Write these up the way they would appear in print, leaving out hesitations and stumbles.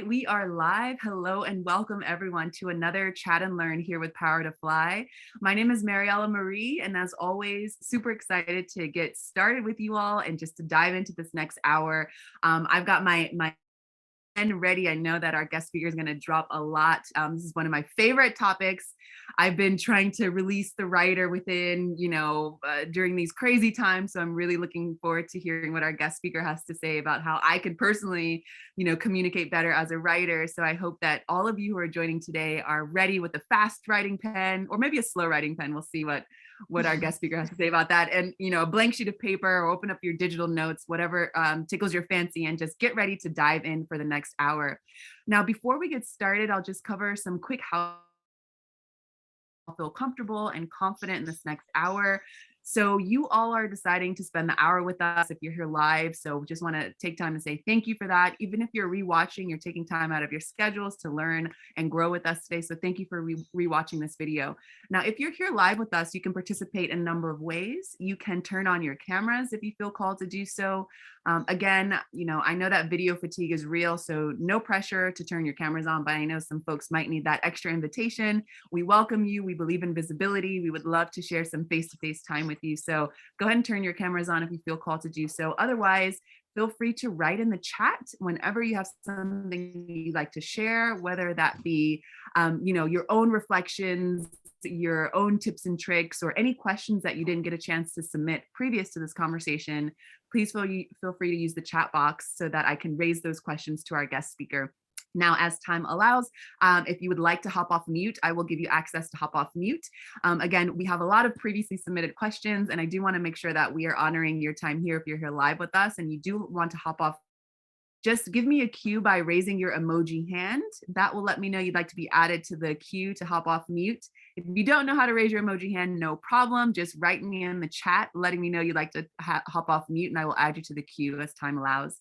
right, we are live. Hello and welcome everyone to another Chat and Learn here with Power to Fly. My name is Mariella Marie, and as always, super excited to get started with you all and just to dive into this next hour. I've got my and ready. I know that our guest speaker is going to drop a lot. This is one of my favorite topics. I've been trying to release the writer within, during these crazy times. So I'm really looking forward to hearing what our guest speaker has to say about how I could personally, communicate better as a writer. So I hope that all of you who are joining today are ready with a fast writing pen or maybe a slow writing pen. We'll see what our guest speaker has to say about that. And, a blank sheet of paper or open up your digital notes, whatever tickles your fancy, and just get ready to dive in for the next hour. Now, before we get started, I'll just cover some quick how I'll feel comfortable and confident in this next hour. So you all are deciding to spend the hour with us if you're here live. So just want to take time to say thank you for that. Even if you're rewatching, you're taking time out of your schedules to learn and grow with us today. So thank you for rewatching this video. Now, if you're here live with us, you can participate in a number of ways. You can turn on your cameras if you feel called to do so. Again, I know that video fatigue is real, so no pressure to turn your cameras on, but I know some folks might need that extra invitation. We welcome you. We believe in visibility. We would love to share some face-to-face time with you. So go ahead and turn your cameras on if you feel called to do so. Otherwise, feel free to write in the chat whenever you have something you'd like to share, whether that be, your own reflections, your own tips and tricks, or any questions that you didn't get a chance to submit previous to this conversation. Please feel free to use the chat box so that I can raise those questions to our guest speaker. Now, as time allows, if you would like to hop off mute, I will give you access to hop off mute. Again, we have a lot of previously submitted questions, and I do want to make sure that we are honoring your time here if you're here live with us and you do want to hop off. Just give me a cue by raising your emoji hand. That will let me know you'd like to be added to the queue to hop off mute. If you don't know how to raise your emoji hand, no problem. Just write me in the chat, letting me know you'd like to hop off mute, and I will add you to the queue as time allows.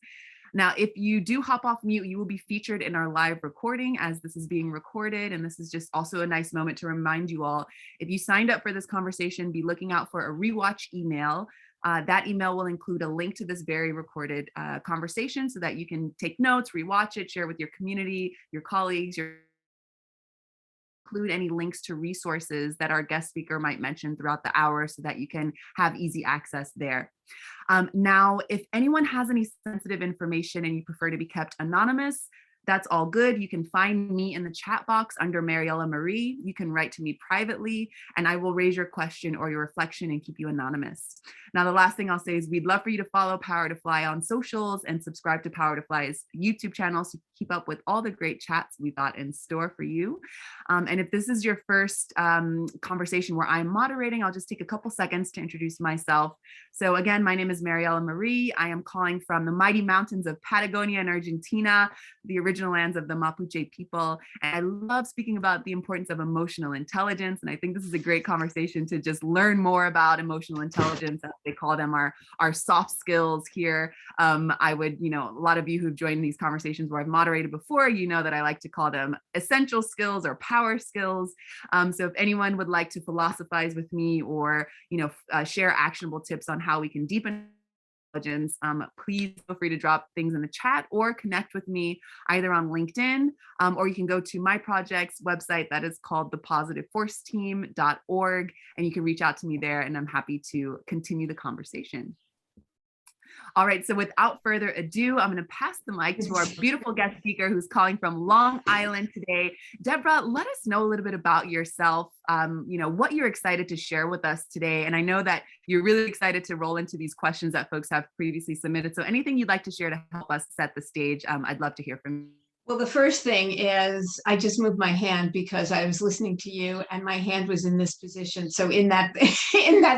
Now, if you do hop off mute, you will be featured in our live recording as this is being recorded. And this is just also a nice moment to remind you all, if you signed up for this conversation, be looking out for a rewatch email. That email will include a link to this very recorded conversation so that you can take notes, rewatch it, share with your community, your colleagues, include any links to resources that our guest speaker might mention throughout the hour so that you can have easy access there. Now, if anyone has any sensitive information and you prefer to be kept anonymous, that's all good. You can find me in the chat box under Mariella Marie. You can write to me privately, and I will raise your question or your reflection and keep you anonymous. Now, the last thing I'll say is we'd love for you to follow Power to Fly on socials and subscribe to Power to Fly's YouTube channel so you keep up with all the great chats we've got in store for you. And if this is your first conversation where I'm moderating, I'll just take a couple seconds to introduce myself. So again, my name is Mariella Marie. I am calling from the mighty mountains of Patagonia in Argentina, the original lands of the Mapuche people. And I love speaking about the importance of emotional intelligence. And I think this is a great conversation to just learn more about emotional intelligence, as they call them, our soft skills here. I would, a lot of you who've joined these conversations where I've moderated before, that I like to call them essential skills or power skills. So if anyone would like to philosophize with me or, share actionable tips on how we can deepen intelligence, please feel free to drop things in the chat or connect with me either on LinkedIn, or you can go to my project's website that is called thepositiveforceteam.org, and you can reach out to me there, and I'm happy to continue the conversation. All right, so without further ado, I'm going to pass the mic to our beautiful guest speaker who's calling from Long Island today. Deborah, let us know a little bit about yourself, what you're excited to share with us today. And I know that you're really excited to roll into these questions that folks have previously submitted. So anything you'd like to share to help us set the stage, I'd love to hear from you. Well, the first thing is I just moved my hand because I was listening to you and my hand was in this position. So in that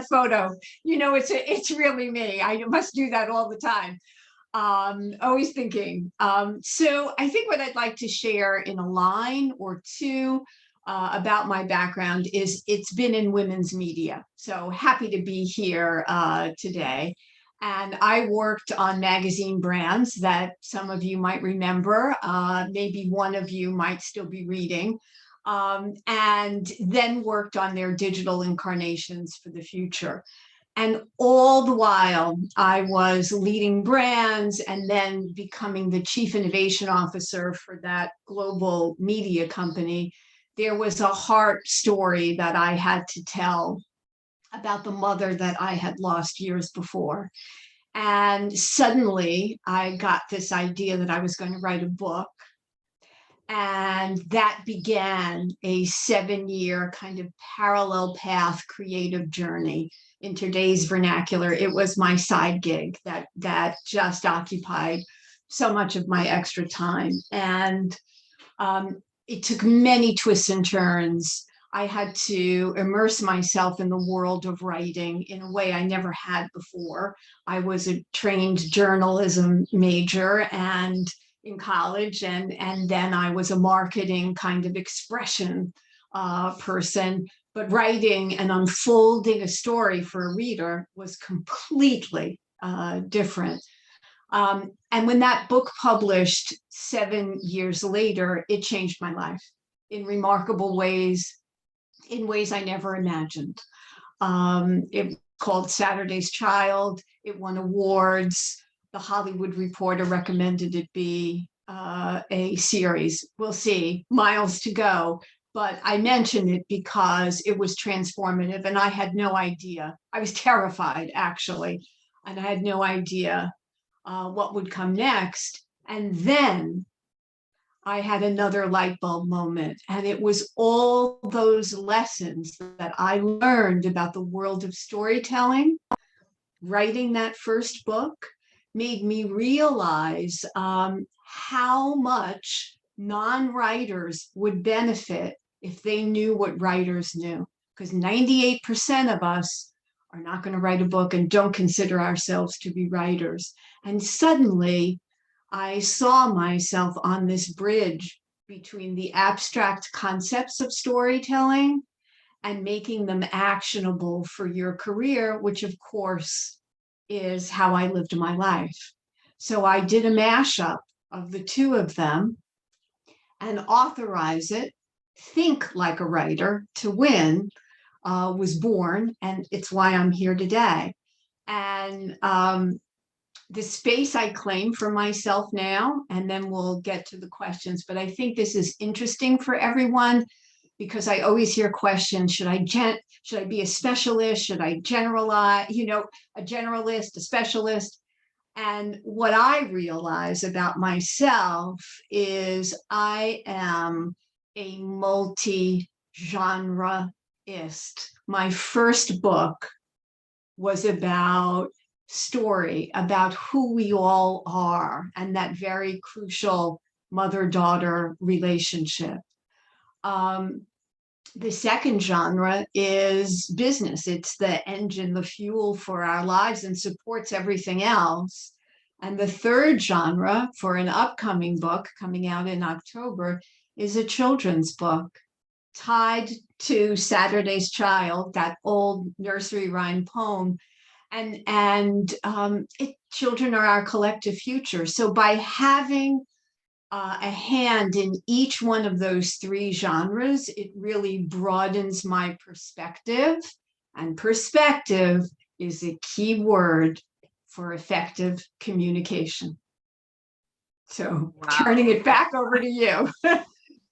photo, it's really me. I must do that all the time. Always thinking. So I think what I'd like to share in a line or two about my background is it's been in women's media. So happy to be here today. And I worked on magazine brands that some of you might remember, maybe one of you might still be reading, and then worked on their digital incarnations for the future. And all the while, I was leading brands and then becoming the chief innovation officer for that global media company. There was a heart story that I had to tell about the mother that I had lost years before. And suddenly I got this idea that I was going to write a book. And that began a 7-year kind of parallel path creative journey. In today's vernacular, it was my side gig that just occupied so much of my extra time. And it took many twists and turns. I had to immerse myself in the world of writing in a way I never had before. I was a trained journalism major and in college, and then I was a marketing kind of expression person. But writing and unfolding a story for a reader was completely different. And when that book published 7 years later, it changed my life in remarkable ways, in ways I never imagined. It called Saturday's Child. It won awards. The Hollywood Reporter recommended it be a series. We'll see, miles to go. But I mention it because it was transformative and I had no idea. I was terrified, actually, and I had no idea what would come next. And then I had another light bulb moment, and it was all those lessons that I learned about the world of storytelling. Writing that first book made me realize how much non-writers would benefit if they knew what writers knew, because 98% of us are not going to write a book and don't consider ourselves to be writers. And suddenly I saw myself on this bridge between the abstract concepts of storytelling and making them actionable for your career, which of course is how I lived my life. So I did a mashup of the two of them and Authorize It, Think Like a Writer to Win was born, and it's why I'm here today. And the space I claim for myself now, and then we'll get to the questions, but I think this is interesting for everyone because I always hear questions, should I be a specialist? Should I generalize, a generalist, a specialist? And what I realize about myself is I am a multi-genreist. My first book was about story, about who we all are, and that very crucial mother-daughter relationship. The second genre is business. It's the engine, the fuel for our lives and supports everything else. And the third genre for an upcoming book coming out in October is a children's book tied to Saturday's Child, that old nursery rhyme poem. And children are our collective future. So by having a hand in each one of those three genres, it really broadens my perspective. And perspective is a key word for effective communication. So turning it back over to you.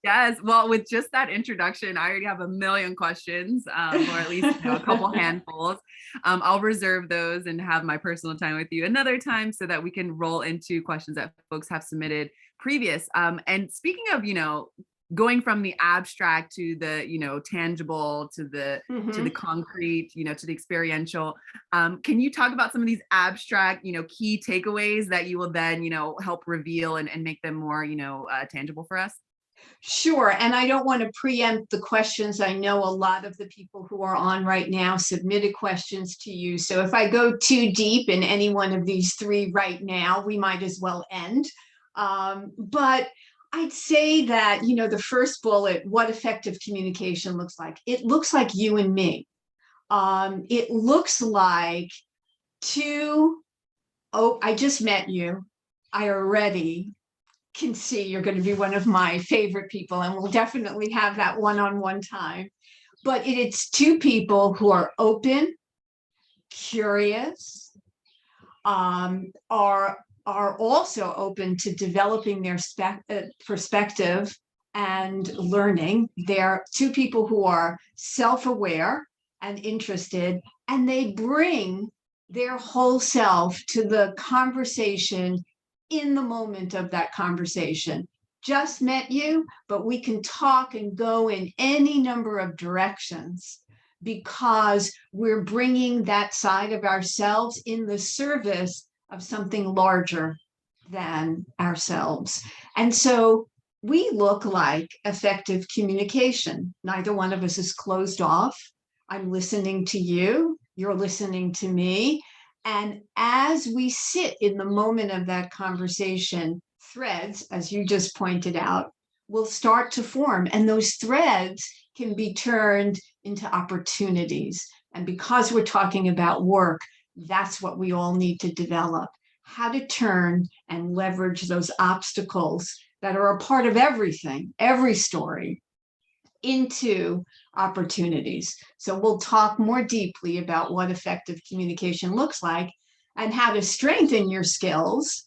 Yes. Well, with just that introduction, I already have a million questions, or at least a couple handfuls. I'll reserve those and have my personal time with you another time so that we can roll into questions that folks have submitted previous. And speaking of, going from the abstract to the, tangible, to the to the concrete, to the experiential. Can you talk about some of these abstract, key takeaways that you will then, help reveal and make them more, tangible for us? Sure. And I don't want to preempt the questions. I know a lot of the people who are on right now submitted questions to you. So if I go too deep in any one of these three right now, we might as well end. But I'd say that, the first bullet, what effective communication looks like. It looks like you and me. It looks like I just met you. I already can see you're going to be one of my favorite people, and we'll definitely have that one-on-one time. But it's two people who are open, curious, are also open to developing their perspective and learning. They're two people who are self-aware and interested, and they bring their whole self to the conversation in the moment of that conversation. Just met you, but we can talk and go in any number of directions because we're bringing that side of ourselves in the service of something larger than ourselves. And so we look like effective communication. Neither one of us is closed off. I'm listening to you, you're listening to me. And as we sit in the moment of that conversation, threads, as you just pointed out, will start to form. And those threads can be turned into opportunities. And because we're talking about work, that's what we all need to develop, how to turn and leverage those obstacles that are a part of everything, every story, into opportunities. So we'll talk more deeply about what effective communication looks like and how to strengthen your skills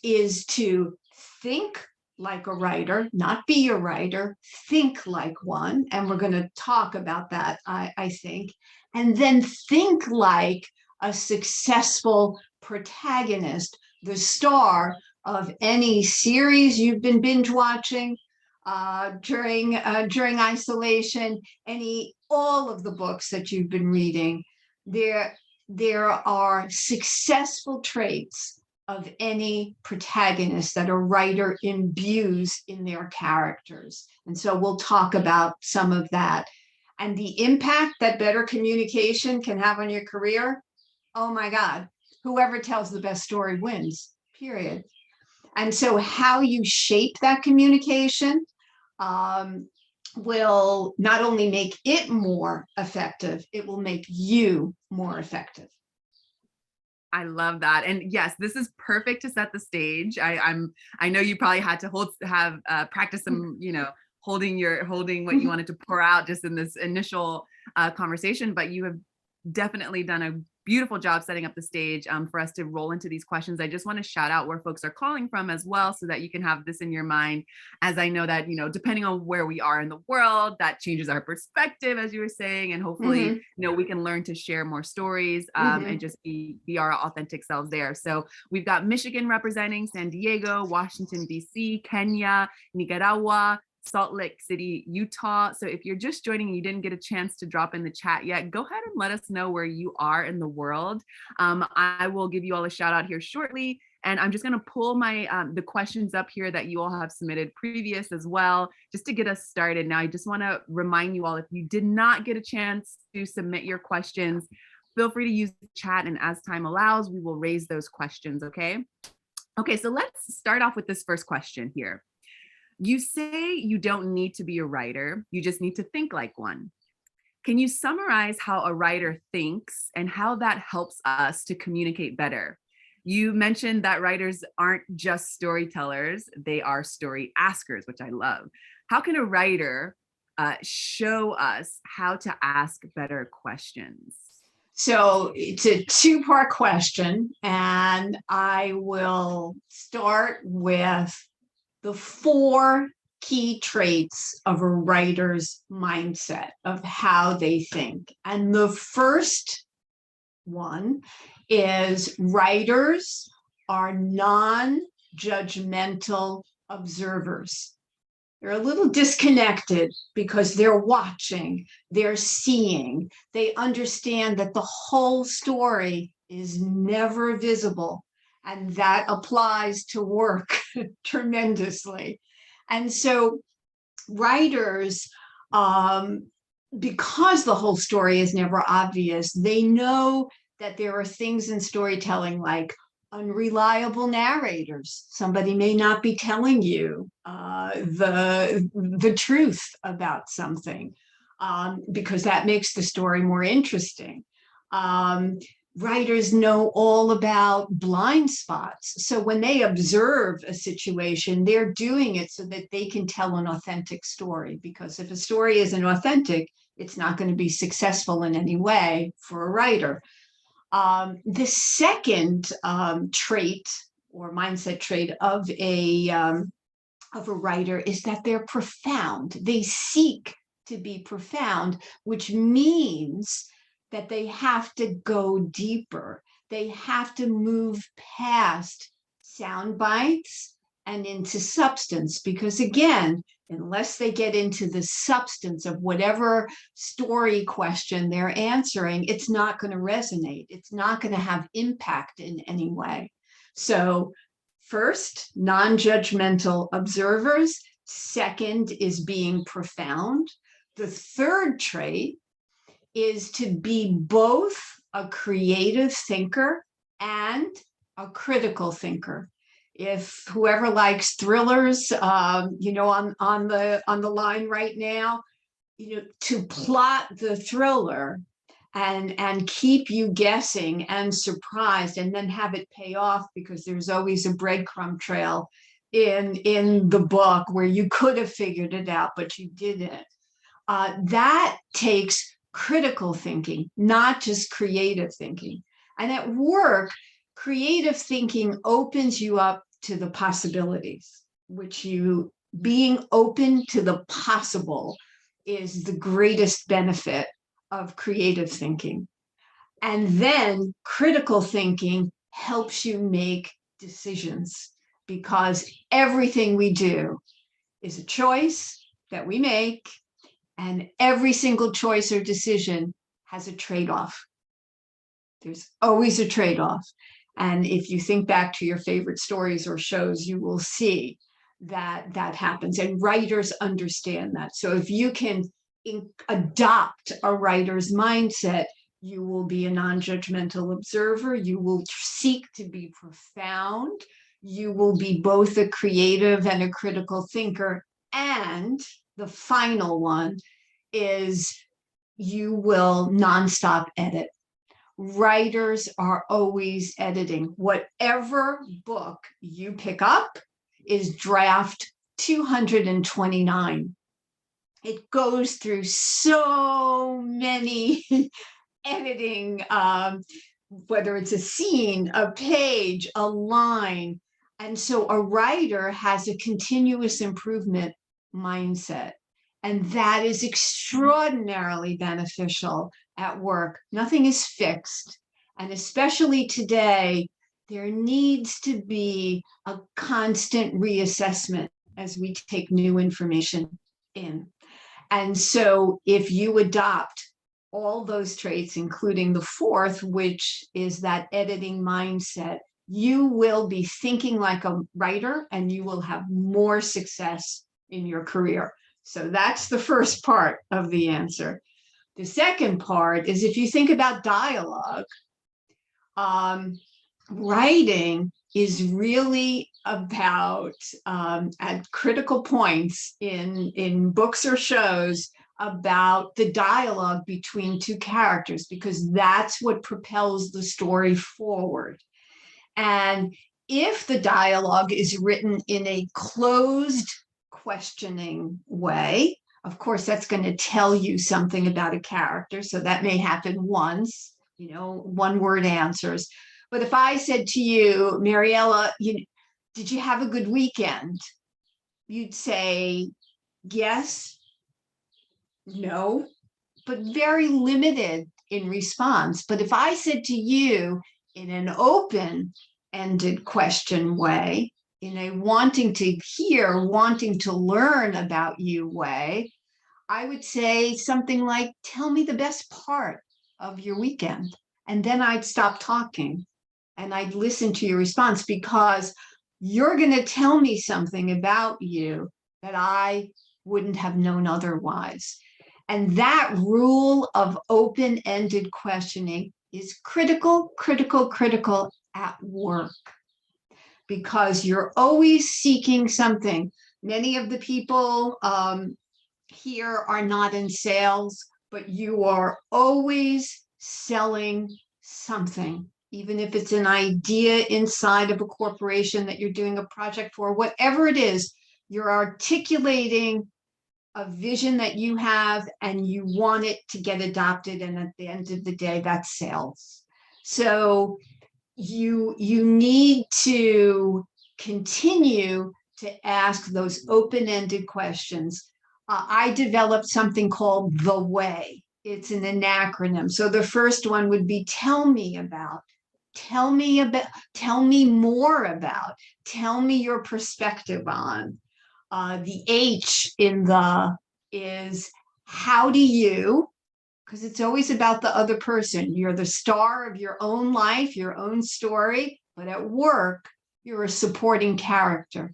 is to think like a writer, not be a writer, think like one. And we're going to talk about that, I think. And then think like a successful protagonist, the star of any series you've been binge watching during isolation, all of the books that you've been reading. There are successful traits of any protagonist that a writer imbues in their characters. And so we'll talk about some of that. And the impact that better communication can have on your career, oh my God, whoever tells the best story wins, period. And so how you shape that communication will not only make it more effective, it will make you more effective. I love that. And yes, this is perfect to set the stage. I know you probably had to practice some, holding what you wanted to pour out just in this initial conversation, but you have definitely done a beautiful job setting up the stage for us to roll into these questions. I just want to shout out where folks are calling from as well, so that you can have this in your mind, as I know that, depending on where we are in the world, that changes our perspective, as you were saying, and hopefully, we can learn to share more stories and just be our authentic selves there. So we've got Michigan representing, San Diego, Washington, DC, Kenya, Nicaragua, Salt Lake City, Utah. So if you're just joining and you didn't get a chance to drop in the chat yet, go ahead and let us know where you are in the world. I will give you all a shout out here shortly. And I'm just going to pull the questions up here that you all have submitted previous as well, just to get us started. Now, I just want to remind you all, if you did not get a chance to submit your questions, feel free to use the chat. And as time allows, we will raise those questions. Okay. Okay. So let's start off with this first question here. You say you don't need to be a writer, you just need to think like one. Can you summarize how a writer thinks and how that helps us to communicate better? You mentioned that writers aren't just storytellers, they are story askers, which I love. How can a writer show us how to ask better questions? So it's a two-part question, and I will start with the 4 key traits of a writer's mindset, of how they think. And the first one is writers are non-judgmental observers. They're a little disconnected because they're watching, they're seeing, they understand that the whole story is never visible. And that applies to work tremendously. And so writers, because the whole story is never obvious, they know that there are things in storytelling like unreliable narrators. Somebody may not be telling you the truth about something because that makes the story more interesting. Writers know all about blind spots. So when they observe a situation, they're doing it so that they can tell an authentic story. Because if a story isn't authentic, it's not going to be successful in any way for a writer. The second trait or mindset trait of a writer is that they're profound. They seek to be profound, which means that they have to go deeper. They have to move past sound bites and into substance, because again, unless they get into the substance of whatever story question they're answering, it's not going to resonate. It's not going to have impact in any way. So first, non-judgmental observers. Second is being profound. The third trait is to be both a creative thinker and a critical thinker. If whoever likes thrillers, on the line right now, to plot the thriller and keep you guessing and surprised, and then have it pay off, because there's always a breadcrumb trail in the book where you could have figured it out, but you didn't. That takes critical thinking, not just creative thinking. And at work, creative thinking opens you up to the possibilities, being open to the possible is the greatest benefit of creative thinking. And then critical thinking helps you make decisions, because everything we do is a choice that we make, and every single choice or decision has a trade-off. There's always a trade-off. And if you think back to your favorite stories or shows, you will see that that happens. And writers understand that. So if you can adopt a writer's mindset, you will be a non-judgmental observer. You will seek to be profound. You will be both a creative and a critical thinker. And the final one is you will nonstop edit. Writers are always editing. Whatever book you pick up is draft 229. It goes through so many editing, whether it's a scene, a page, a line. And so a writer has a continuous improvement mindset. And that is extraordinarily beneficial at work. Nothing is fixed. And especially today, there needs to be a constant reassessment as we take new information in. And so if you adopt all those traits, including the fourth, which is that editing mindset, you will be thinking like a writer and you will have more success in your career. So that's the first part of the answer. The second part is, if you think about dialogue, writing is really about, at critical points in books or shows, about the dialogue between two characters, because that's what propels the story forward. And if the dialogue is written in a closed, questioning way, of course, that's going to tell you something about a character. So that may happen once, one-word answers. But if I said to you, Mariella, did you have a good weekend? You'd say, yes, no, but very limited in response. But if I said to you in an open-ended question way, in a wanting to hear, wanting to learn about you way, I would say something like, tell me the best part of your weekend. And then I'd stop talking and I'd listen to your response, because you're going to tell me something about you that I wouldn't have known otherwise. And that rule of open-ended questioning is critical, critical, critical at work, because you're always seeking something. Many of the people here are not in sales, but you are always selling something, even if it's an idea inside of a corporation that you're doing a project for, whatever it is, you're articulating a vision that you have and you want it to get adopted. And at the end of the day, that's sales. So you need to continue to ask those open-ended questions. I developed something called the way. It's an acronym. So the first one would be tell me about, tell me about, tell me more about, tell me your perspective on. The H in the is how do you, because it's always about the other person. You're the star of your own life, your own story, but at work, you're a supporting character.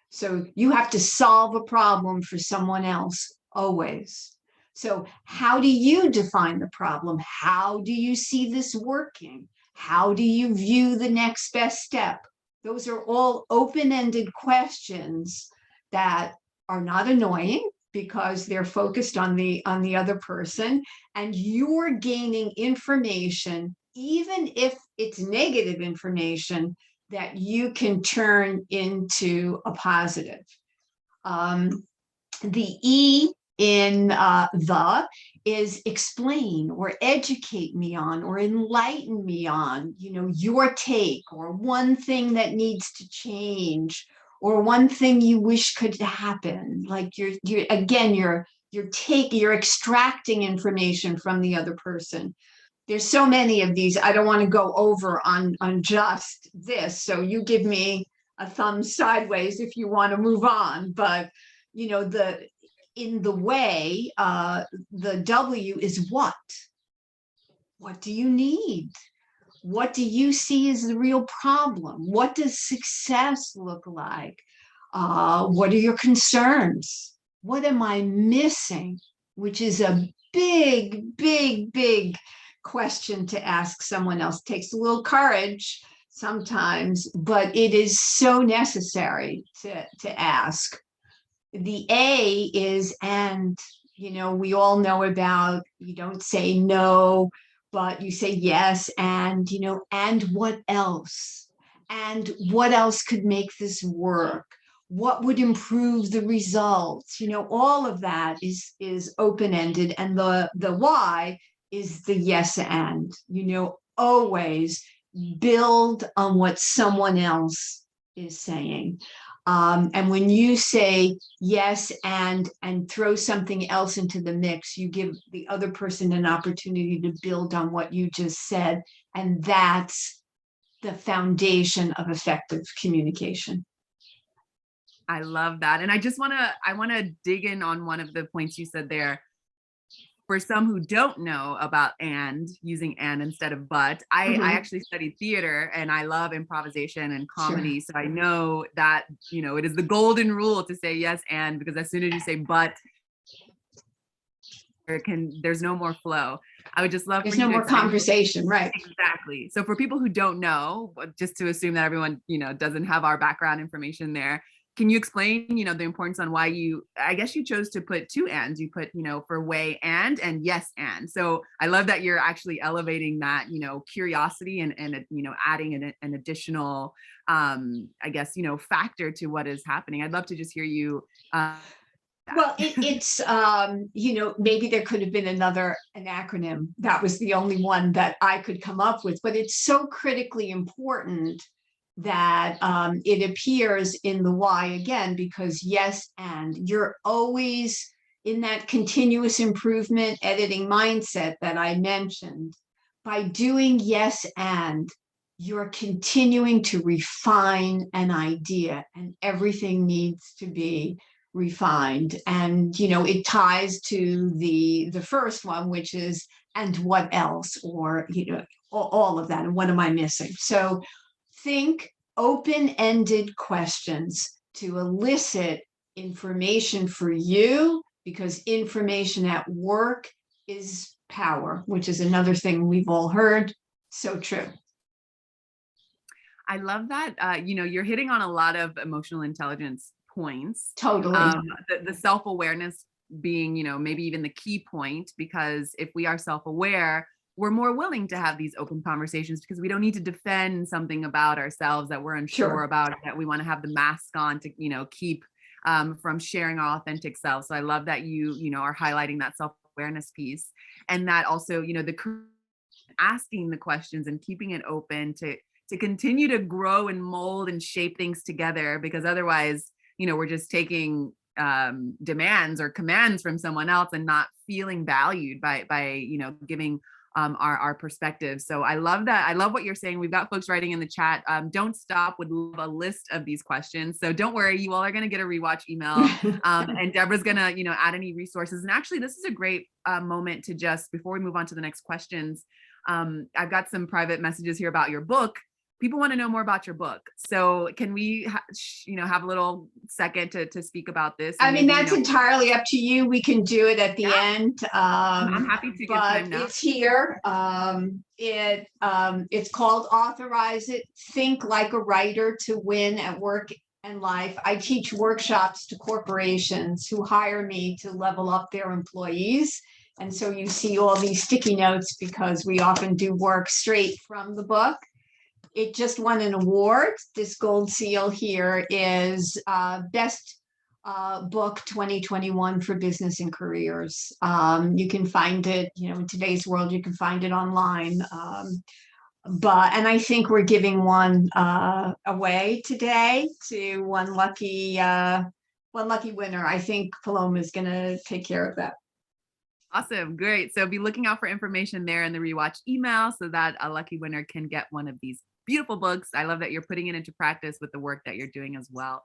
So you have to solve a problem for someone else always. So how do you define the problem? How do you see this working? How do you view the next best step? Those are all open-ended questions that are not annoying because they're focused on the other person, and you're gaining information, even if it's negative information, that you can turn into a positive. The E in the is explain or educate me on or enlighten me on, your take or one thing that needs to change or one thing you wish could happen. Like you're extracting information from the other person. There's so many of these. I don't want to go over on just this. So you give me a thumb sideways if you want to move on. But in the way, the W is what? What do you need? What do you see as the real problem? What does success look like? What are your concerns? What am I missing? Which is a big, big, big question to ask someone else. It takes a little courage sometimes, but it is so necessary to ask. The A is and. We all know about, you don't say no, but you say yes, and what else? And what else could make this work? What would improve the results? All of that is open-ended, and the why is the yes and. Always build on what someone else is saying. And when you say yes and throw something else into the mix, you give the other person an opportunity to build on what you just said. And that's the foundation of effective communication. I love that. And I want to dig in on one of the points you said there. For some who don't know about and using and instead of but, I actually studied theater and I love improvisation and comedy. Sure. So I know that, it is the golden rule to say yes and, because as soon as you say but, there's no more flow. I would just love there's no more conversation, right? Exactly. So for people who don't know, just to assume that everyone, doesn't have our background information there, can you explain, the importance on why I guess you chose to put two ands, you put, for way and yes and. So I love that you're actually elevating that, curiosity and adding an additional, I guess, factor to what is happening. I'd love to just hear you. Well, it's maybe there could have been an acronym. That was the only one that I could come up with, but it's so critically important that it appears in the why again, because yes, and you're always in that continuous improvement editing mindset that I mentioned. By doing yes, and you're continuing to refine an idea, and everything needs to be refined. And it ties to the first one, which is and what else, or all of that, and what am I missing? So think open-ended questions to elicit information for you, because information at work is power, which is another thing we've all heard. So true. I love that. You're hitting on a lot of emotional intelligence points. Totally. The self-awareness being, maybe even the key point, because if we are self-aware, we're more willing to have these open conversations because we don't need to defend something about ourselves that we're unsure Sure. about, that we want to have the mask on to, keep from sharing our authentic self. So I love that you are highlighting that self-awareness piece, and that also, asking the questions and keeping it open to continue to grow and mold and shape things together, because otherwise, we're just taking demands or commands from someone else and not feeling valued by giving our perspective. So I love that. I love what you're saying. We've got folks writing in the chat. Don't stop would love a list of these questions. So don't worry, you all are going to get a rewatch email. And Deborah's going to, add any resources. And actually, this is a great moment to just, before we move on to the next questions, I've got some private messages here about your book. People want to know more about your book. So can we, have a little second to speak about this? I mean, that's entirely up to you. We can do it at the end. I'm happy to give time now. It's here. It's called Authorize It. Think like a writer to win at work and life. I teach workshops to corporations who hire me to level up their employees. And so you see all these sticky notes because we often do work straight from the book. It just won an award. This gold seal here is Best Book 2021 for Business and Careers. You can find it, in today's world, you can find it online. And I think we're giving one away today to one lucky winner. I think Paloma is going to take care of that. Awesome. Great. So be looking out for information there in the rewatch email so that a lucky winner can get one of these beautiful books. I love that you're putting it into practice with the work that you're doing as well.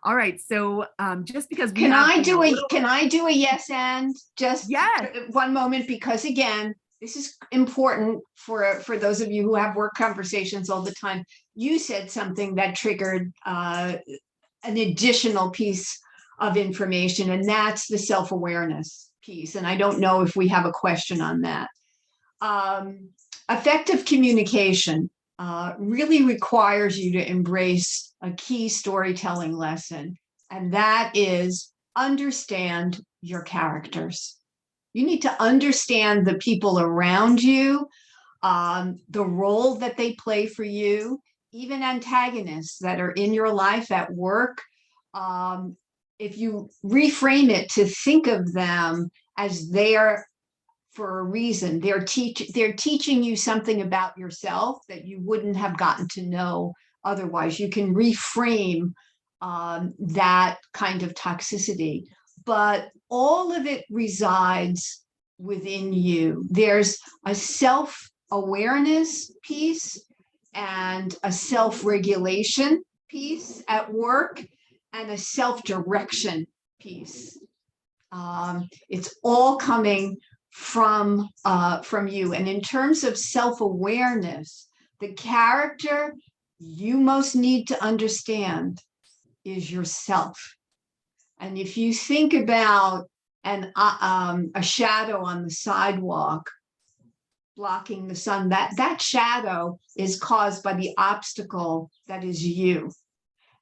All right. So just because can I do a yes and just yes. one moment, because again, this is important for those of you who have work conversations all the time. You said something that triggered an additional piece of information, and that's the self-awareness piece. And I don't know if we have a question on that. Effective communication really requires you to embrace a key storytelling lesson, and that is understand your characters. You need to understand the people around you, the role that they play for you, even antagonists that are in your life at work. If you reframe it to think of them as there for a reason, they're teaching you something about yourself that you wouldn't have gotten to know otherwise. You can reframe that kind of toxicity, but all of it resides within you. There's a self-awareness piece and a self-regulation piece at work and a self-direction piece. It's all coming from you. And in terms of self-awareness, the character you most need to understand is yourself. And if you think about a shadow on the sidewalk blocking the sun, that shadow is caused by the obstacle that is you.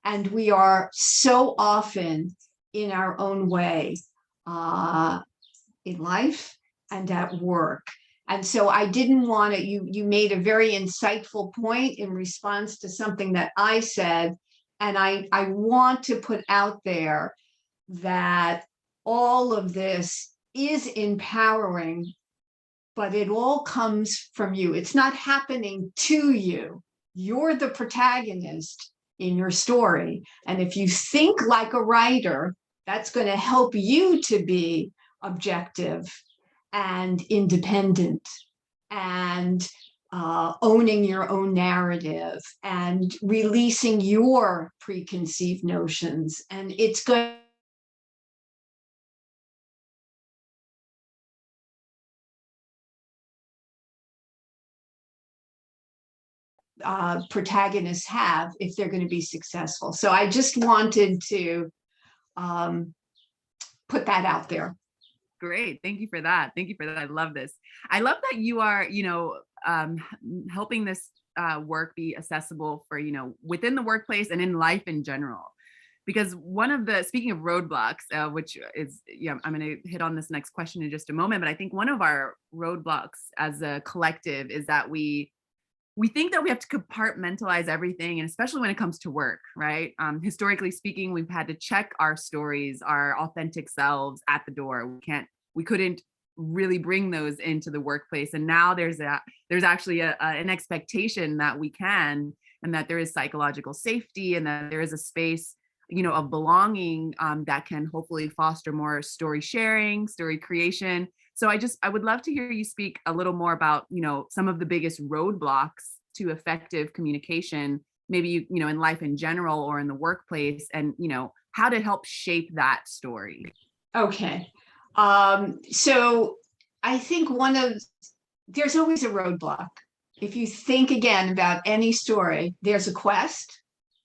And we are so often in our own way in life and at work. And so I didn't want to, you made a very insightful point in response to something that I said. And I want to put out there that all of this is empowering, but it all comes from you. It's not happening to you. You're the protagonist in your story. And if you think like a writer, that's going to help you to be objective and independent and owning your own narrative and releasing your preconceived notions. And it's going protagonists have if they're going to be successful. So I just wanted to put that out there. Great. Thank you for that. Thank you for that. I love this. I love that you are, helping this work be accessible for, within the workplace and in life in general, because one of the, speaking of roadblocks, which is, yeah, I'm going to hit on this next question in just a moment, but I think one of our roadblocks as a collective is that we think that we have to compartmentalize everything, and especially when it comes to work, right? Historically speaking, we've had to check our stories, our authentic selves at the door. We couldn't really bring those into the workplace, and now there's actually an expectation that we can, and that there is psychological safety, and that there is a space, of belonging, that can hopefully foster more story sharing, story creation. So I would love to hear you speak a little more about, some of the biggest roadblocks to effective communication, maybe in life in general or in the workplace, and how to help shape that story. Okay. So I think there's always a roadblock. If you think again about any story, there's a quest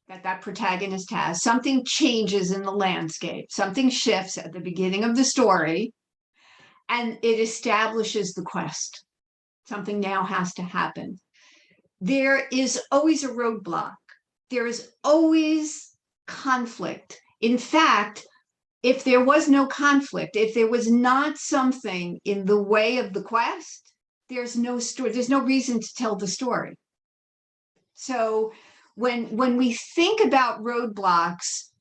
that protagonist has. Something changes in the landscape, something shifts at the beginning of the story, and it establishes the quest. Something now has to happen. There is always a roadblock. There is always conflict. In fact, if there was no conflict, if there was not something in the way of the quest, there's no story, there's no reason to tell the story. So when we think about roadblocks,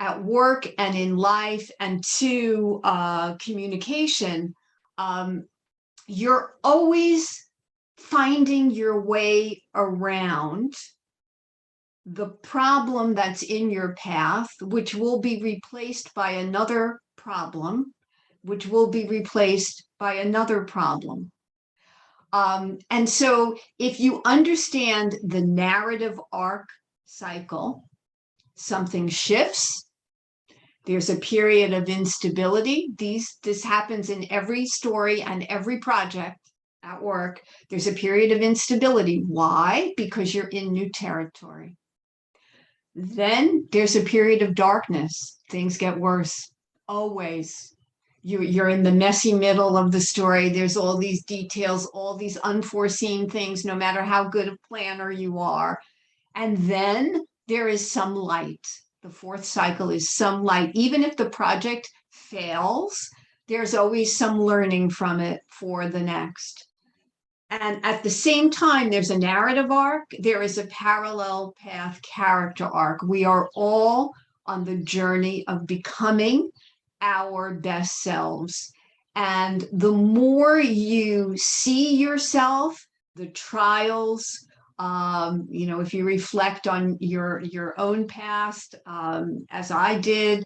at work and in life and to communication, you're always finding your way around the problem that's in your path, which will be replaced by another problem, which will be replaced by another problem. And so if you understand the narrative arc cycle, something shifts. There's a period of instability. This happens in every story and every project at work. There's a period of instability. Why? Because you're in new territory. Then there's a period of darkness. Things get worse. Always. You're in the messy middle of the story. There's all these details, all these unforeseen things, no matter how good a planner you are. And then there is some light. The fourth cycle is some light. Even if the project fails, there's always some learning from it for the next. And at the same time, there's a narrative arc. There is a parallel path character arc. We are all on the journey of becoming our best selves. And the more you see yourself, the trials, if you reflect on your own past, as I did,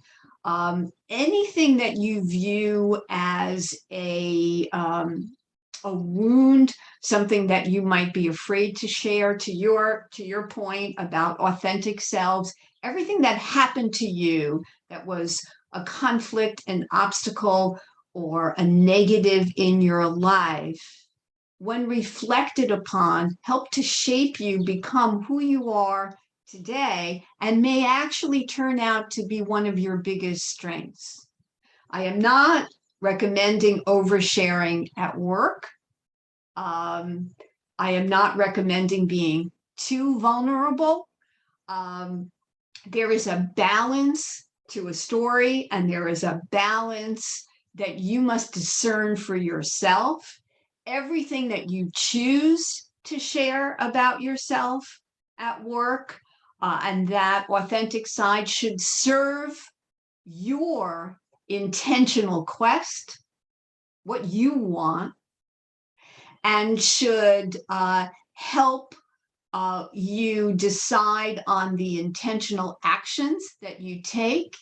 anything that you view as a wound, something that you might be afraid to share, to your point about authentic selves, everything that happened to you that was a conflict, an obstacle, or a negative in your life, when reflected upon, help to shape you become who you are today, and may actually turn out to be one of your biggest strengths. I am not recommending oversharing at work. I am not recommending being too vulnerable. There is a balance to a story, and there is a balance that you must discern for yourself. Everything that you choose to share about yourself at work, and that authentic side should serve your intentional quest, what you want, and should help you decide on the intentional actions that you take,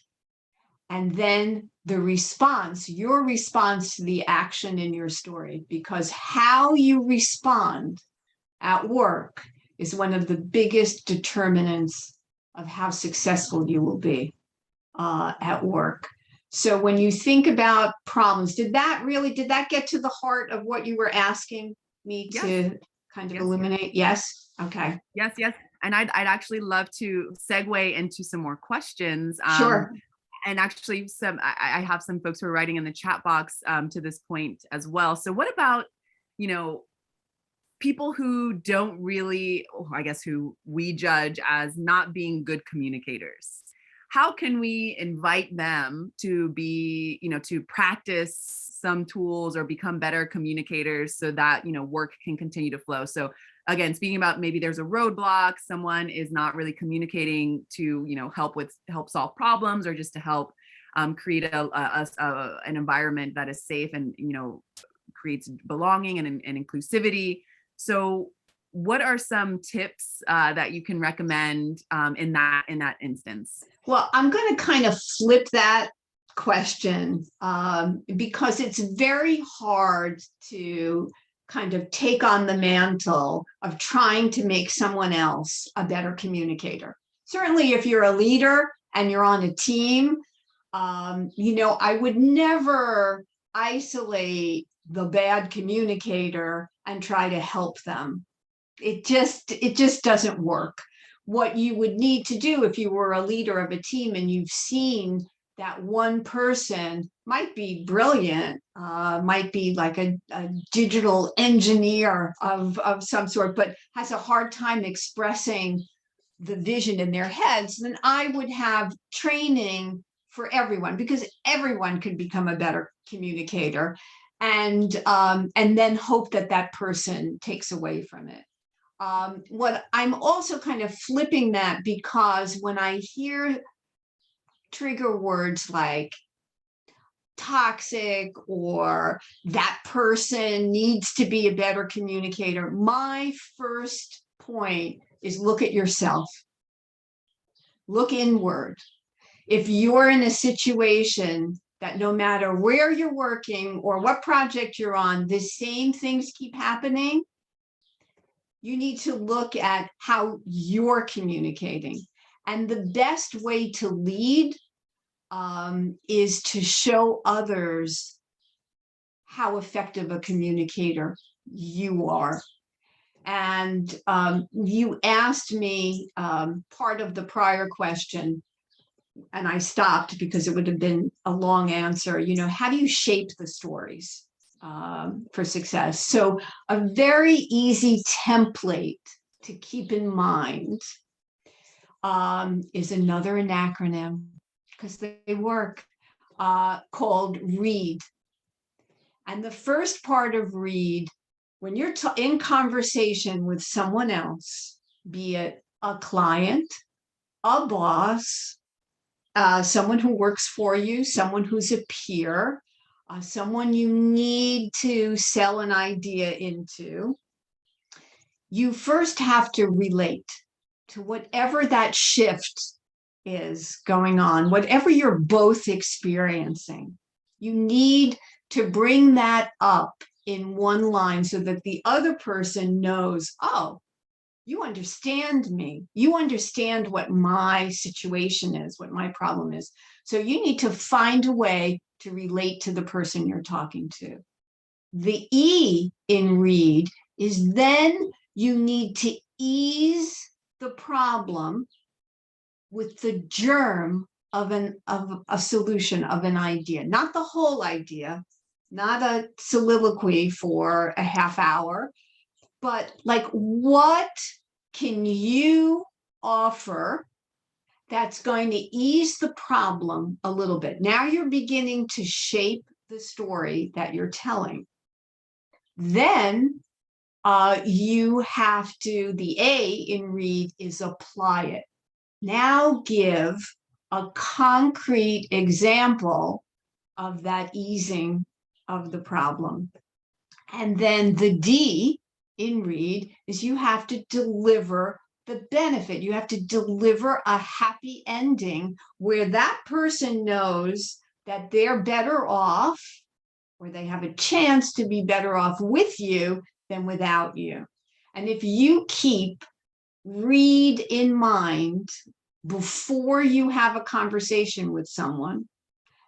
and then the response, your response to the action in your story, because how you respond at work is one of the biggest determinants of how successful you will be at work. So when you think about problems, did that get to the heart of what you were asking me to kind of illuminate? Yes. Okay. Yes. And I'd actually love to segue into some more questions. Sure. And actually I have some folks who are writing in the chat box to this point as well. So what about, people who don't really, I guess, who we judge as not being good communicators? how can we invite them to be, to practice some tools or become better communicators so that, work can continue to flow. So again, speaking about maybe there's a roadblock, someone is not really communicating to, help solve problems or just to help create an environment that is safe and, creates belonging and inclusivity. So what are some tips that you can recommend in that instance? Well, I'm going to kind of flip that question because it's very hard to kind of take on the mantle of trying to make someone else a better communicator. Certainly, if you're a leader and you're on a team, I would never isolate the bad communicator and try to help them. It just doesn't work. What you would need to do if you were a leader of a team and you've seen that one person might be brilliant, might be like a digital engineer of some sort, but has a hard time expressing the vision in their heads, then I would have training for everyone, because everyone could become a better communicator, and then hope that that person takes away from it. What I'm also kind of flipping that, because when I hear trigger words like toxic or that person needs to be a better communicator, my first point is look at yourself. Look inward. If you're in a situation that no matter where you're working or what project you're on, the same things keep happening, you need to look at how you're communicating. And the best way to lead is to show others how effective a communicator you are. And you asked me part of the prior question, and I stopped because it would have been a long answer. How do you shape the stories for success? So a very easy template to keep in mind is another acronym, because they work, called READ. And the first part of READ, when you're in conversation with someone else, be it a client, a boss, someone who works for you, someone who's a peer, someone you need to sell an idea into, you first have to relate to whatever that shift is going on, whatever you're both experiencing. You need to bring that up in one line so that the other person knows, oh, you understand me. You understand what my situation is, what my problem is. So you need to find a way to relate to the person you're talking to. The E in READ is then you need to ease the problem with the germ of a solution, of an idea, not the whole idea, not a soliloquy for a half hour, but like, what can you offer that's going to ease the problem a little bit? Now you're beginning to shape the story that you're telling. Then you have to, the A in READ is apply it. Now give a concrete example of that easing of the problem. And then the D in READ is you have to deliver the benefit. You have to deliver a happy ending where that person knows that they're better off, or they have a chance to be better off with you than without you. And if you keep READ in mind before you have a conversation with someone,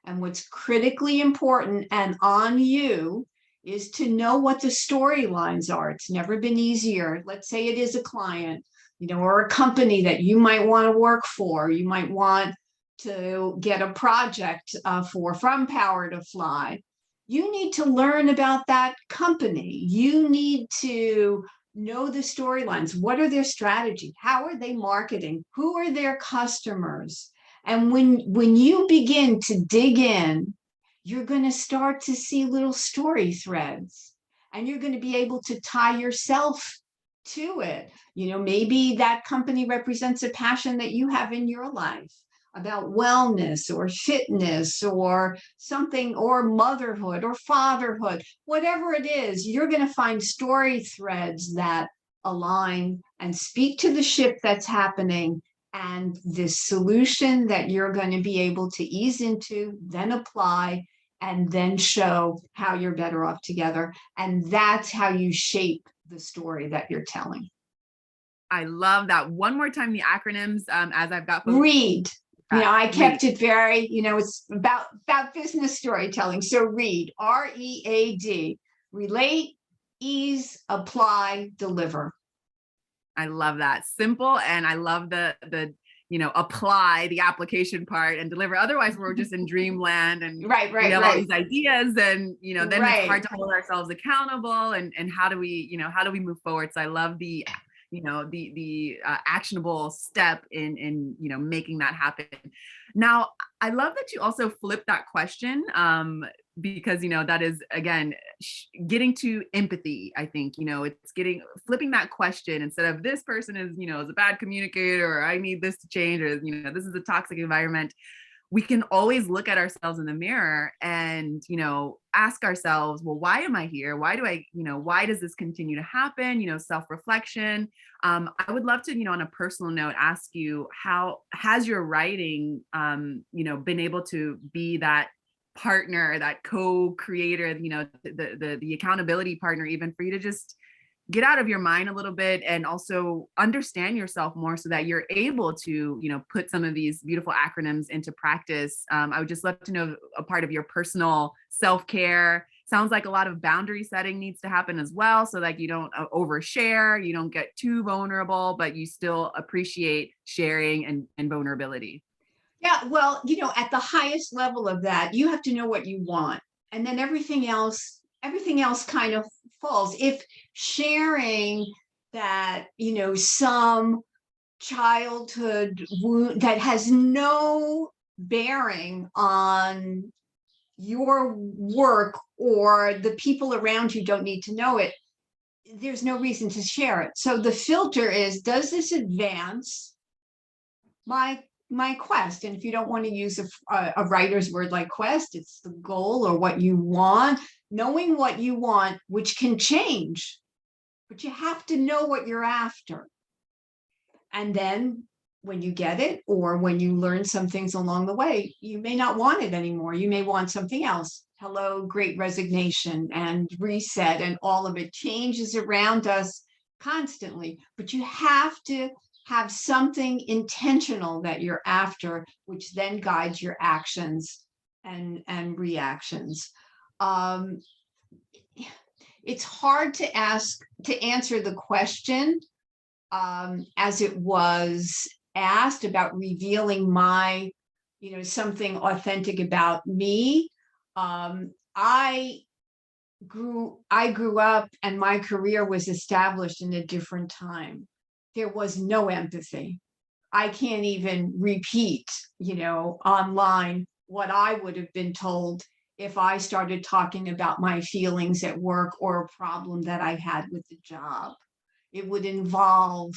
and what's critically important and on you is to know what the storylines are. It's never been easier. Let's say it is a client, or a company that you might want to work for. You might want to get a project from Power to Fly. You need to learn about that company. You need to know the storylines. What are their strategy? How are they marketing? Who are their customers? And when you begin to dig in, you're going to start to see little story threads, and you're going to be able to tie yourself to it. Maybe that company represents a passion that you have in your life about wellness or fitness or something, or motherhood or fatherhood, whatever it is. You're going to find story threads that align and speak to the shift that's happening, and this solution that you're going to be able to ease into, then apply, and then show how you're better off together. And that's how you shape the story that you're telling. I love that. One more time, the acronyms, as I've got folks. Read. I kept it very, it's about business storytelling. So read, READ, relate, ease, apply, deliver. I love that. Simple. And I love the apply, the application part, and deliver. Otherwise, we're just in dreamland, and we have all these ideas, and then it's hard to hold ourselves accountable. And how do we move forward? So I love the actionable step in making that happen. Now, I love that you also flip that question, because that is, again, getting to empathy. I think it's flipping that question, instead of this person is a bad communicator, or I need this to change, or this is a toxic environment. We can always look at ourselves in the mirror and ask ourselves, well, why am I here? Why do I why does this continue to happen? Self-reflection. I would love to on a personal note ask you, how has your writing been able to be that partner, that co-creator, the accountability partner, even for you to just get out of your mind a little bit, and also understand yourself more, so that you're able to put some of these beautiful acronyms into practice. I would just love to know a part of your personal self-care. Sounds like a lot of boundary setting needs to happen as well, so that you don't overshare, you don't get too vulnerable, but you still appreciate sharing and vulnerability. Yeah, well, at the highest level of that, you have to know what you want, and then everything else kind of falls. If sharing that, some childhood wound that has no bearing on your work, or the people around you don't need to know it, there's no reason to share it. So the filter is, does this advance my quest? And if you don't want to use a writer's word like quest, it's the goal, or what you want. Knowing what you want, which can change, but you have to know what you're after. And then when you get it, or when you learn some things along the way, you may not want it anymore. You may want something else. Hello, great resignation and reset, and all of it changes around us constantly. But you have to have something intentional that you're after, which then guides your actions and reactions. It's hard to answer the question as it was asked, about revealing my, something authentic about me. I grew up, and my career was established in a different time. There was no empathy. I can't even repeat, online what I would have been told if I started talking about my feelings at work, or a problem that I had with the job. It would involve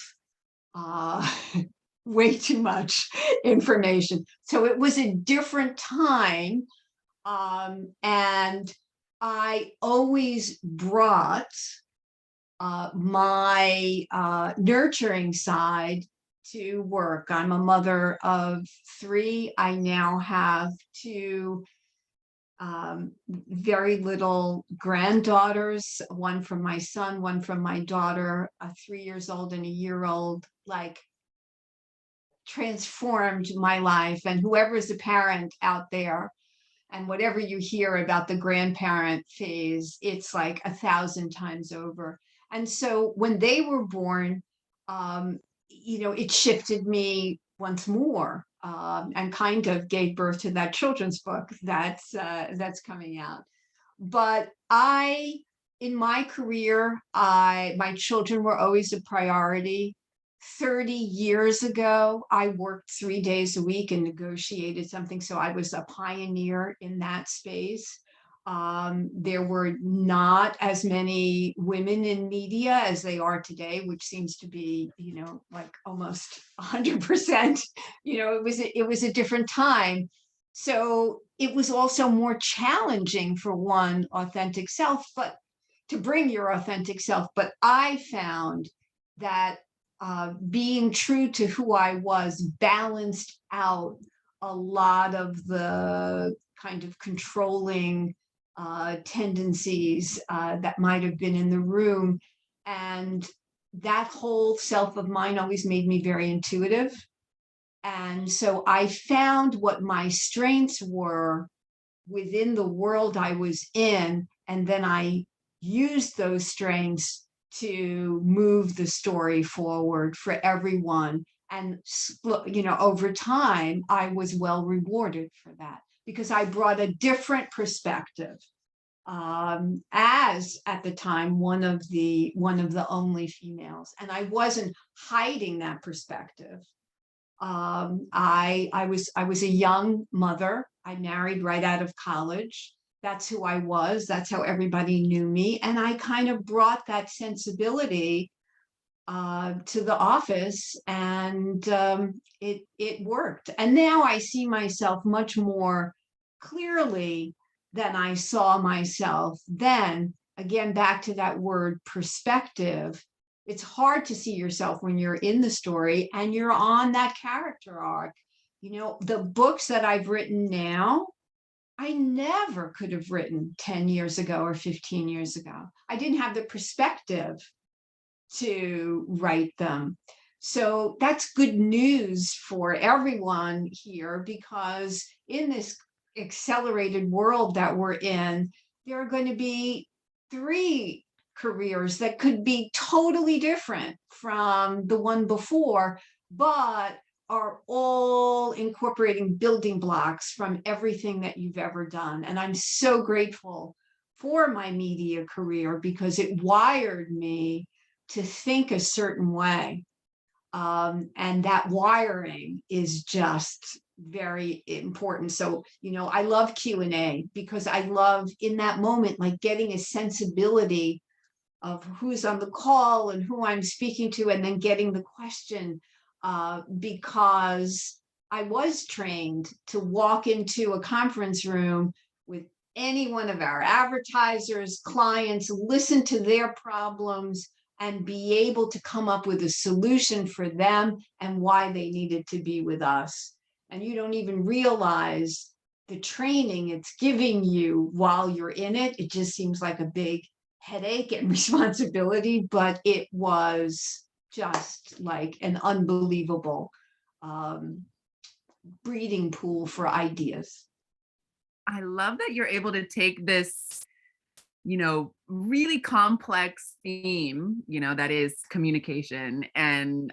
way too much information. So it was a different time. And I always brought my nurturing side to work. I'm a mother of 3. I now have 2 very little granddaughters, one from my son, one from my daughter, a 3 years old and a year-old, like transformed my life. And whoever is a parent out there, and whatever you hear about the grandparent phase, it's like 1,000 times over. And so when they were born, it shifted me once more, and kind of gave birth to that children's book that's coming out. But in my career, my children were always a priority. 30 years ago, I worked 3 days a week and negotiated something. So I was a pioneer in that space. There were not as many women in media as they are today, which seems to be, like almost 100%. It was a different time. So it was also more challenging for one authentic self, but to bring your authentic self. But I found that being true to who I was balanced out a lot of the kind of controlling tendencies that might have been in the room. And that whole self of mine always made me very intuitive. And so I found what my strengths were within the world I was in. And then I used those strengths to move the story forward for everyone. And, over time, I was well rewarded for that because I brought a different perspective. As at the time one of the only females, and I wasn't hiding that perspective. I was a young mother. I married right out of college. That's who I was. That's how everybody knew me. And I kind of brought that sensibility to the office, and it worked. And now I see myself much more clearly than I saw myself then. Again, back to that word perspective. It's hard to see yourself when you're in the story and you're on that character arc. The books that I've written now, I never could have written 10 years ago or 15 years ago. I didn't have the perspective to write them. So that's good news for everyone here, because in this accelerated world that we're in, there are going to be 3 careers that could be totally different from the one before, but are all incorporating building blocks from everything that you've ever done. And I'm so grateful for my media career because it wired me to think a certain way. And that wiring is just very important. So, I love Q&A because I love in that moment, like getting a sensibility of who's on the call and who I'm speaking to, and then getting the question, because I was trained to walk into a conference room with any one of our advertisers, clients, listen to their problems, and be able to come up with a solution for them and why they needed to be with us. And you don't even realize the training it's giving you while you're in it. It just seems like a big headache and responsibility, but it was just like an unbelievable breeding pool for ideas. I love that you're able to take this, really complex theme, that is communication and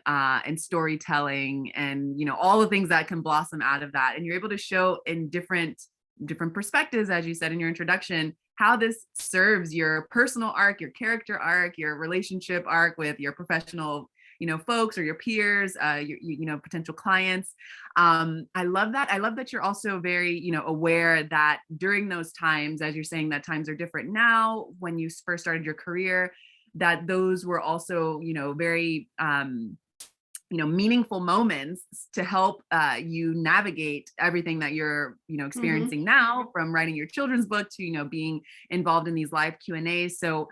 storytelling and, all the things that can blossom out of that. And you're able to show in different perspectives, as you said in your introduction, how this serves your personal arc, your character arc, your relationship arc with your professional, folks or your peers, your potential clients. I love that. I love that you're also very, aware that during those times, as you're saying, that times are different now, when you first started your career, that those were also, very, meaningful moments to help you navigate everything that you're, experiencing now, from writing your children's book to, being involved in these live Q&As. So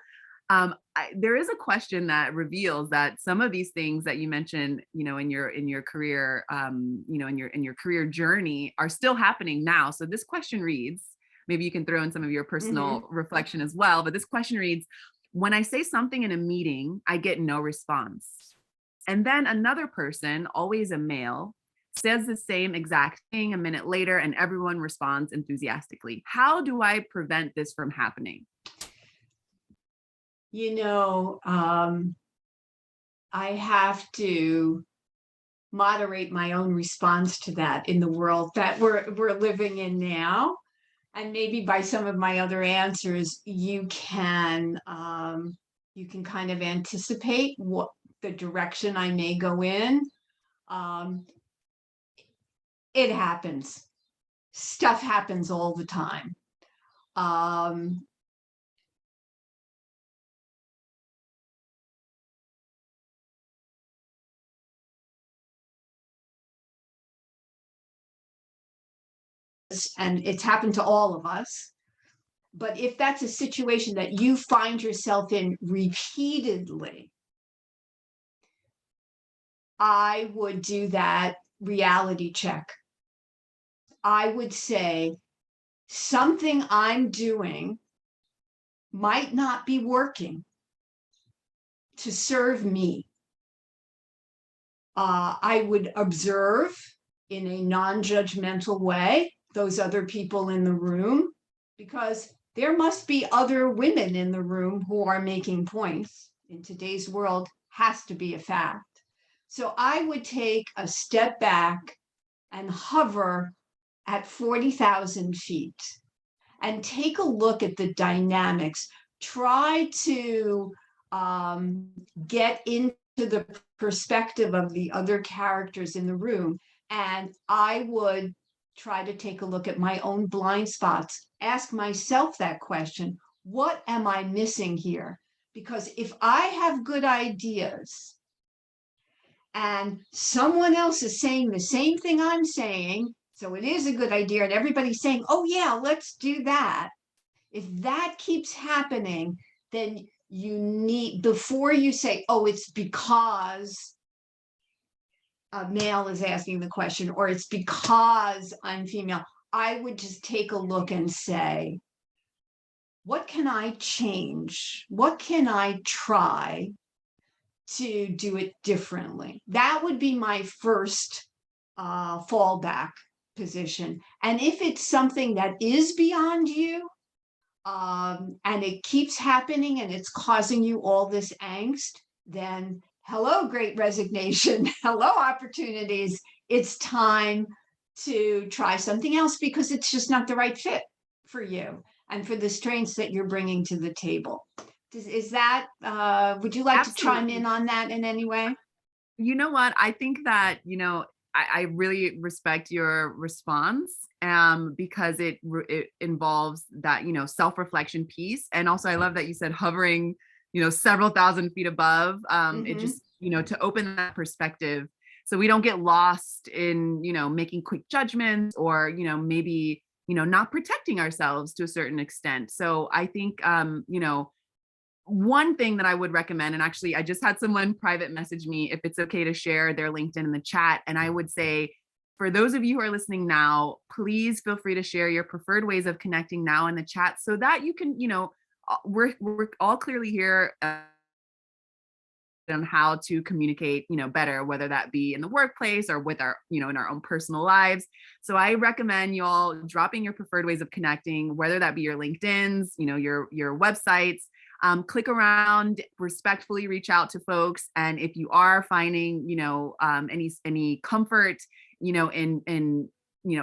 there is a question that reveals that some of these things that you mentioned, in your career, in your career journey, are still happening now. So this question reads, maybe you can throw in some of your personal reflection as well, but this question reads, when I say something in a meeting, I get no response. And then another person, always a male, says the same exact thing a minute later, and everyone responds enthusiastically. How do I prevent this from happening? I have to moderate my own response to that in the world that we're living in now. And maybe by some of my other answers, you can kind of anticipate the direction I may go in. It happens. Stuff happens all the time. And it's happened to all of us. But if that's a situation that you find yourself in repeatedly, I would do that reality check. I would say something I'm doing might not be working to serve me. I would observe in a non-judgmental way those other people in the room, because there must be other women in the room who are making points. In today's world, has to be a fact. So I would take a step back and hover at 40,000 feet and take a look at the dynamics. Try to get into the perspective of the other characters in the room. And I would try to take a look at my own blind spots, ask myself that question, what am I missing here? Because if I have good ideas and someone else is saying the same thing I'm saying, so it is a good idea, and everybody's saying, oh yeah, let's do that. If that keeps happening, then you need, before you say, oh, it's because a male is asking the question, or it's because I'm female, I would just take a look and say, what can I change? What can I try to do it differently? That would be my first fallback position. And if it's something that is beyond you, and it keeps happening and it's causing you all this angst, then hello, great resignation. Hello, opportunities. It's time to try something else because it's just not the right fit for you and for the strengths that you're bringing to the table. Is that, would you like to chime in on that in any way? You know what? I think that, I really respect your response because it involves that, self-reflection piece. And also I love that you said hovering, several thousand feet above. It just, to open that perspective so we don't get lost in, making quick judgments or, maybe, not protecting ourselves to a certain extent. So I think, one thing that I would recommend, and actually I just had someone private message me if it's okay to share their LinkedIn in the chat. And I would say, for those of you who are listening now, please feel free to share your preferred ways of connecting now in the chat so that you can, we're all clearly here on how to communicate, better, whether that be in the workplace or with our, in our own personal lives. So I recommend you all dropping your preferred ways of connecting, whether that be your LinkedIn's, your websites. Click around, respectfully reach out to folks. And if you are finding, any comfort, in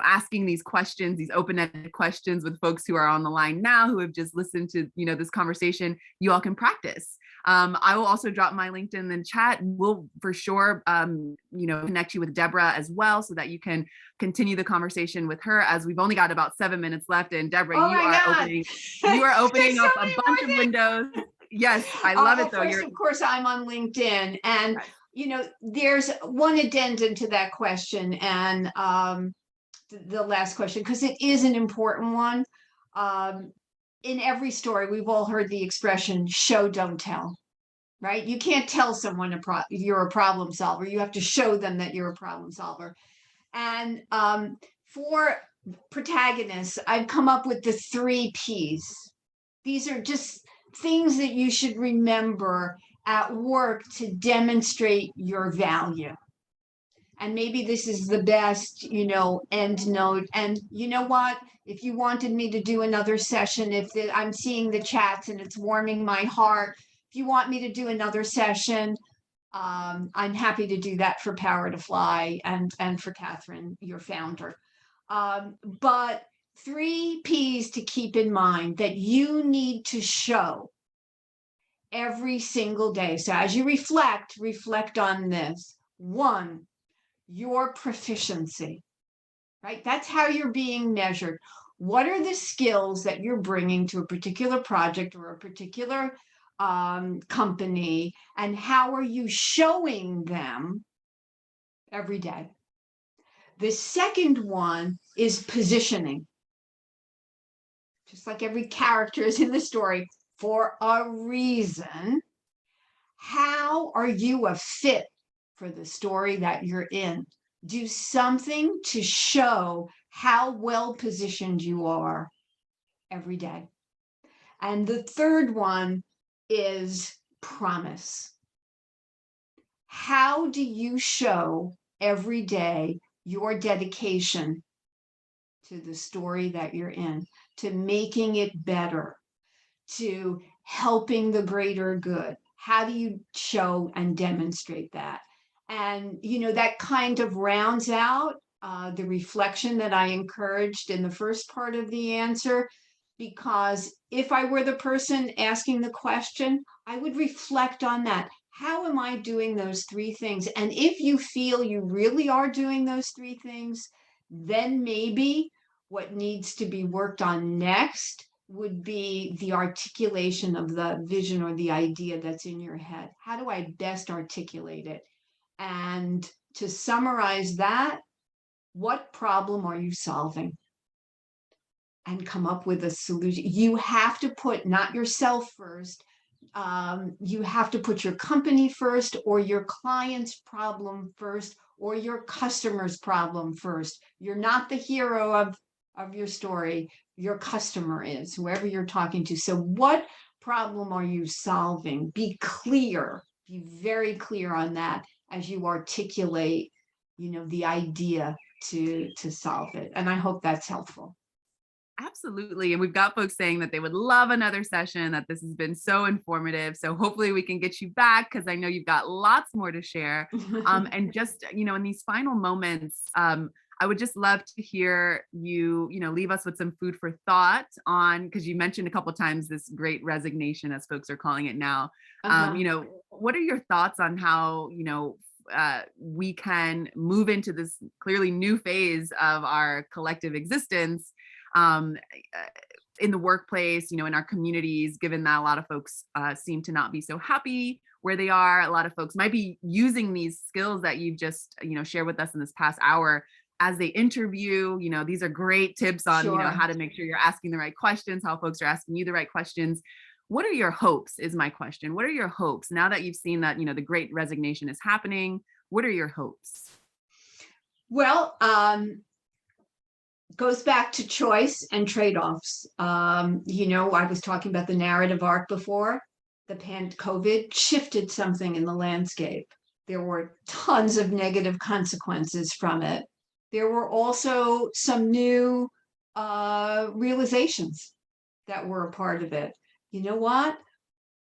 asking these questions, these open-ended questions with folks who are on the line now, who have just listened to, this conversation, you all can practice. I will also drop my LinkedIn in the chat. We'll for sure, connect you with Deborah as well, so that you can continue the conversation with her, as we've only got about 7 minutes left. And Deborah, Oh you are opening up so a bunch of windows. Yes, I love it though. Of course, I'm on LinkedIn, and there's one addendum to that question, and the last question, because it is an important one. In every story, we've all heard the expression "show, don't tell." Right? You can't tell someone you're a problem solver. You have to show them that you're a problem solver. And for protagonists, I've come up with the 3 Ps. These are just things that you should remember at work to demonstrate your value. And maybe this is the best, end note. And you know what? If you wanted me to do another session, I'm seeing the chats and it's warming my heart. If you want me to do another session, I'm happy to do that for Power to Fly and for Catherine, your founder. But 3 Ps to keep in mind that you need to show every single day. So as you reflect on this. One, your proficiency, right? That's how you're being measured. What are the skills that you're bringing to a particular project or a particular company, and how are you showing them every day? The second one is positioning. Just like every character is in the story for a reason. How are you a fit for the story that you're in? Do something to show how well positioned you are every day. And the third one is promise. How do you show every day your dedication to the story that you're in, to making it better, to helping the greater good? How do you show and demonstrate that? And, that kind of rounds out the reflection that I encouraged in the first part of the answer, because if I were the person asking the question, I would reflect on that. How am I doing those three things? And if you feel you really are doing those three things, then maybe what needs to be worked on next would be the articulation of the vision or the idea that's in your head. How do I best articulate it? And to summarize that, what problem are you solving? And come up with a solution. You have to put not yourself first. You have to put your company first, or your client's problem first, or your customer's problem first. You're not the hero of your story. Your customer is, whoever you're talking to. So what problem are you solving? Be clear, be very clear on that as you articulate, the idea to solve it. And I hope that's helpful. Absolutely. And we've got folks saying that they would love another session, that this has been so informative. So hopefully we can get you back, because I know you've got lots more to share. And just, in these final moments, I would just love to hear you, leave us with some food for thought on, because you mentioned a couple of times this great resignation, as folks are calling it now. Uh-huh. What are your thoughts on how, we can move into this clearly new phase of our collective existence, um, in the workplace, in our communities, given that a lot of folks seem to not be so happy where they are. A lot of folks might be using these skills that you've just, shared with us in this past hour as they interview. These are great tips on, Sure. how to make sure you're asking the right questions, how folks are asking you the right questions. What are your hopes, is my question. What are your hopes now that you've seen that, the great resignation is happening? What are your hopes? Well, goes back to choice and trade-offs. I was talking about the narrative arc before. COVID shifted something in the landscape. There were tons of negative consequences from it. There were also some new realizations that were a part of it. You know what?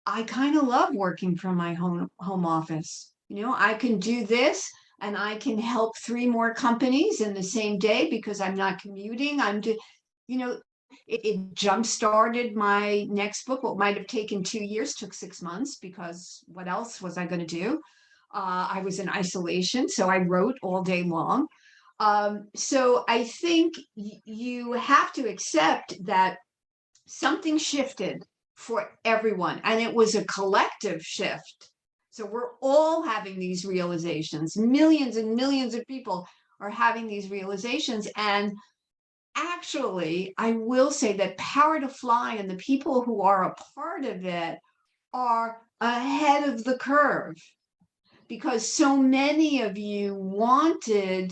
I kind of love working from my home office. I can do this, and I can help three more companies in the same day because I'm not commuting. You know, it jump started my next book. What might have taken 2 years took 6 months, because what else was I going to do? I was in isolation, so I wrote all day long. So I think you have to accept that something shifted for everyone, and it was a collective shift. So we're all having these realizations. Millions and millions of people are having these realizations. And actually, I will say that Power to Fly and the people who are a part of it are ahead of the curve, because so many of you wanted,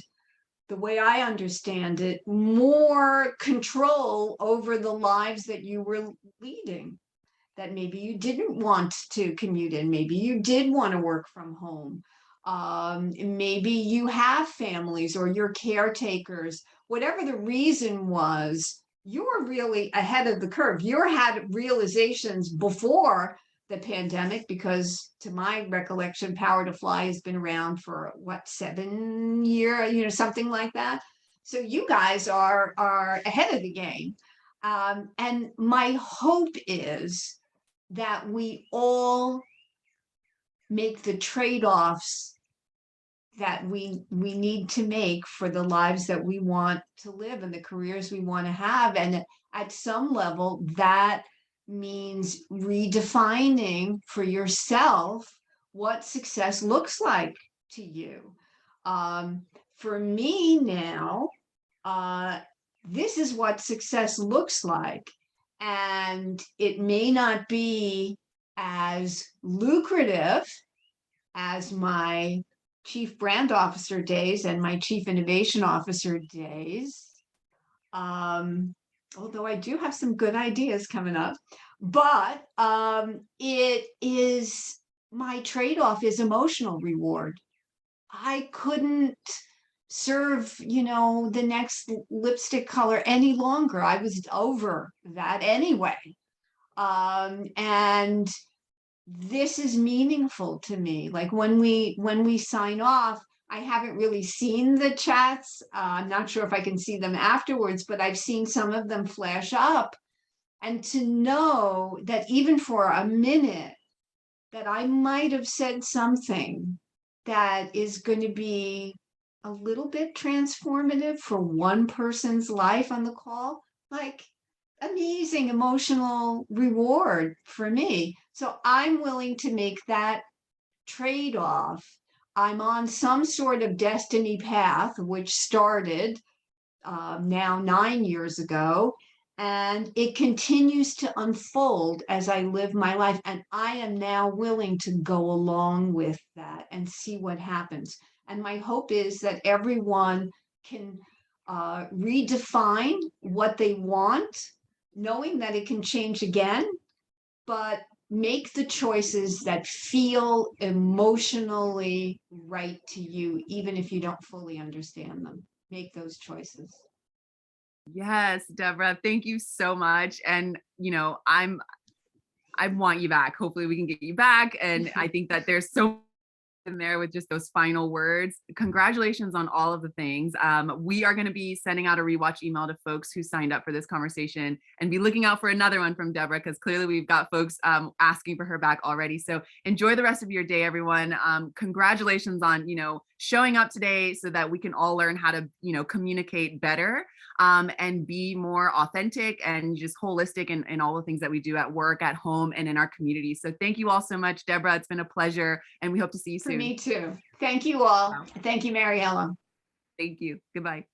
the way I understand it, more control over the lives that you were leading. That maybe you didn't want to commute in, maybe you did want to work from home. Maybe you have families or you're caretakers. Whatever the reason was, you were really ahead of the curve. You had realizations before the pandemic, because to my recollection, Power to Fly has been around for what, 7 years, something like that. So you guys are ahead of the game. And my hope is that we all make the trade-offs that we need to make for the lives that we want to live and the careers we want to have. And at some level, that means redefining for yourself what success looks like to you. For me now, this is what success looks like. And it may not be as lucrative as my chief brand officer days and my chief innovation officer days. Although I do have some good ideas coming up, but it is, my trade-off is emotional reward. I couldn't serve, the next lipstick color any longer. I was over that anyway. And this is meaningful to me. Like when we sign off, I haven't really seen the chats. I'm not sure if I can see them afterwards, but I've seen some of them flash up. And to know that even for a minute, that I might have said something that is going to be a little bit transformative for one person's life on the call, like, amazing emotional reward for me. So I'm willing to make that trade-off. I'm on some sort of destiny path, which started now 9 years ago, and it continues to unfold as I live my life. And I am now willing to go along with that and see what happens. And my hope is that everyone can redefine what they want, knowing that it can change again, but make the choices that feel emotionally right to you, even if you don't fully understand them. Make those choices. Yes, Deborah, thank you so much. And, I want you back. Hopefully we can get you back. And I think that there's so in there with just those final words. Congratulations on all of the things. We are going to be sending out a rewatch email to folks who signed up for this conversation, and be looking out for another one from Deborah, because clearly we've got folks asking for her back already. So enjoy the rest of your day, everyone. Congratulations on, showing up today so that we can all learn how to, communicate better, and be more authentic and just holistic in all the things that we do at work, at home, and in our community. So thank you all so much, Deborah. It's been a pleasure, and we hope to see you For soon. me too. Thank you all. Wow. Thank you, Mariella. Thank you. Goodbye.